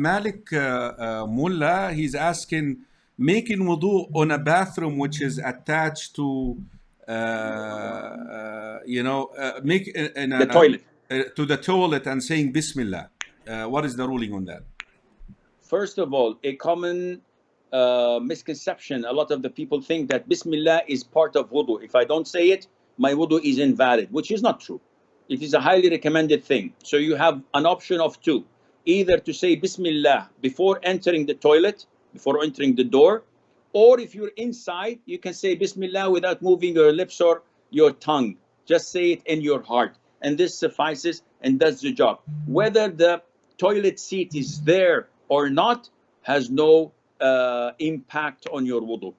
Malik Mullah, he's asking, making wudu on a bathroom which is attached to, make in The toilet. to the toilet and saying Bismillah. What is the ruling on that? First of all, a common misconception, a lot of the people think that Bismillah is part of wudu. If I don't say it, my wudu is invalid, which is not true. It is a highly recommended thing. So you have an option of two: either to say Bismillah before entering the toilet, before entering the door, or if you're inside, you can say Bismillah without moving your lips or your tongue. Just say it in your heart, and this suffices and does the job. Whether the toilet seat is there or not has no impact on your wudu.